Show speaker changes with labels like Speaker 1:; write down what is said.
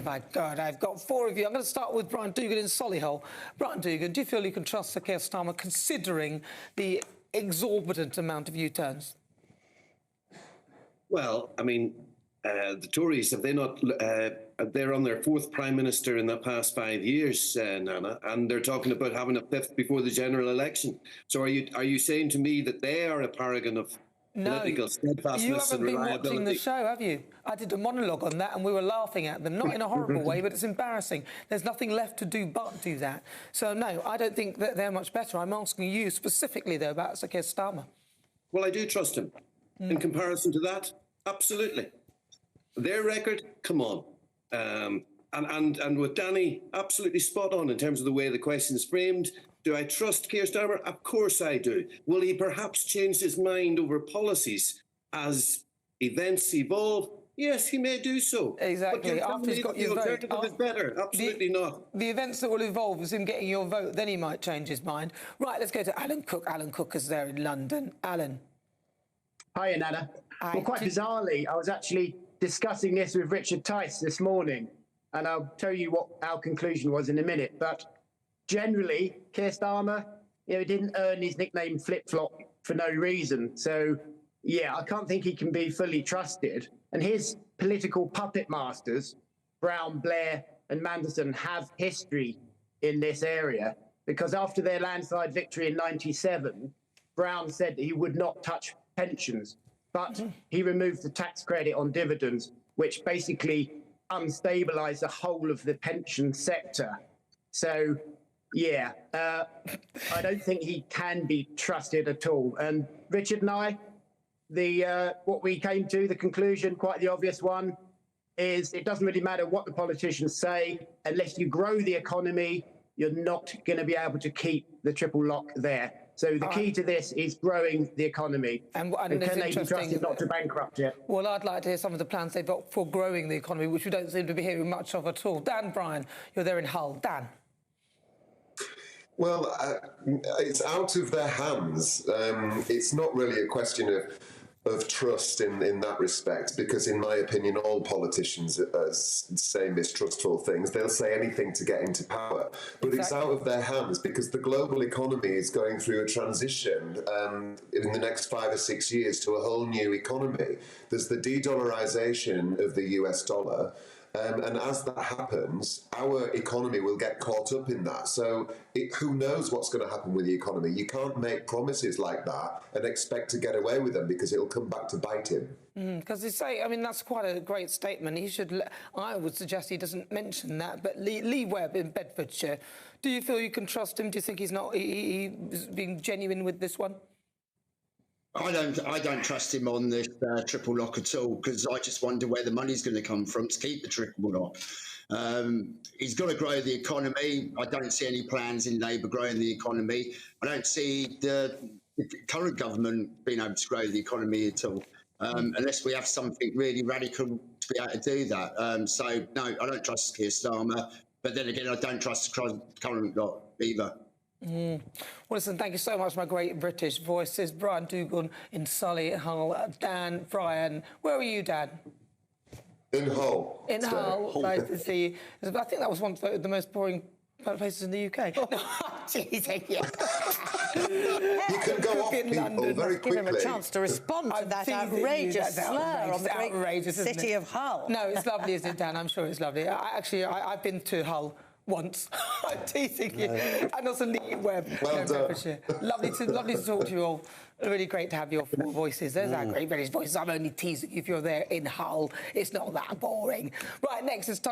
Speaker 1: My God, I've got four of you. I'm going to start with Brian Dugan in Solihull. Brian Dugan, do you feel you can trust Sir Kier Starmer considering the exorbitant amount of U-turns?
Speaker 2: Well, I mean, the Tories, have they not? They're on their fourth Prime Minister in the past 5 years, Nana, and they're talking about having a fifth before the general election. So are you saying to me that they are a paragon of political steadfastness and reliability?
Speaker 1: You haven't been watching the show, have you? I did a monologue on that and we were laughing at them, not in a horrible way, but it's embarrassing. There's nothing left to do but do that. So, no, I don't think that they're much better. I'm asking you specifically, though, about Sir Kier Starmer.
Speaker 2: Well, I do trust him. In comparison to that, absolutely. Their record, come on. And with Danny, absolutely spot on in terms of the way the question's framed. Do I trust Kier Starmer? Of course I do. Will he perhaps change his mind over policies as events evolve? Yes, he may do so.
Speaker 1: Exactly. After he's got your vote.
Speaker 2: The alternative is better. Absolutely not.
Speaker 1: The events that will evolve is him getting your vote. Then he might change his mind. Right, let's go to Alan Cook. Alan Cook is there in London. Alan.
Speaker 3: Hiya, Nana. Well, quite bizarrely, I was actually discussing this with Richard Tice this morning, and I'll tell you what our conclusion was in a minute. But generally, Kier Starmer, he didn't earn his nickname Flip-Flop for no reason. So, yeah, I can't think he can be fully trusted. And his political puppet masters, Brown, Blair and Manderson, have history in this area, because after their landslide victory in '97, Brown said that he would not touch pensions, but he removed the tax credit on dividends, which basically unstabilised the whole of the pension sector. So, yeah, I don't think he can be trusted at all. And Richard and I, what we came to, the conclusion, quite the obvious one, is it doesn't really matter what the politicians say. Unless you grow the economy, you're not going to be able to keep the triple lock there. So the key to this is growing the economy. And can they be trusted not to bankrupt it?
Speaker 1: Well, I'd like to hear some of the plans they've got for growing the economy, which we don't seem to be hearing much of at all. Dan Bryan, you're there in Hull. Dan.
Speaker 4: Well, it's out of their hands. It's not really a question of trust in that respect, because in my opinion, all politicians say mistrustful things. They'll say anything to get into power, but It's out of their hands because the global economy is going through a transition in the next 5 or 6 years to a whole new economy. There's the de-dollarization of the US dollar. And as that happens, our economy will get caught up in that. So who knows what's going to happen with the economy? You can't make promises like that and expect to get away with them, because it'll come back to bite him.
Speaker 1: Because they say, I mean, that's quite a great statement. He should, I would suggest he doesn't mention that. But Lee Webb in Bedfordshire, do you feel you can trust him? Do you think he's being genuine with this one?
Speaker 5: I don't trust him on this triple lock at all, because I just wonder where the money's going to come from to keep the triple lock. He's got to grow the economy. I don't see any plans in Labour growing the economy. I don't see the current government being able to grow the economy at all, unless we have something really radical to be able to do that. So, no, I don't trust Kier Starmer. But then again, I don't trust the current lot either.
Speaker 1: Well, listen, thank you so much, my great British voices. Brian Dugan in Solihull. Dan Bryan, where are you, Dan?
Speaker 4: In Hull.
Speaker 1: In Hull. Nice to see you. I think that was one of the most boring places in the UK. Jeez, yeah.
Speaker 4: You can go off people very quickly.
Speaker 6: Give him a chance to respond to that outrageous slur on the great city of Hull.
Speaker 1: No, it's lovely, isn't it, Dan? I'm sure it's lovely. I've been to Hull once. I'm teasing you. And also Lee Webb.
Speaker 4: Well done.
Speaker 1: Lovely to talk to you all. Really great to have your four voices. There's our great British voices. I'm only teasing you if you're there in Hull. It's not that boring. Right, next it's time.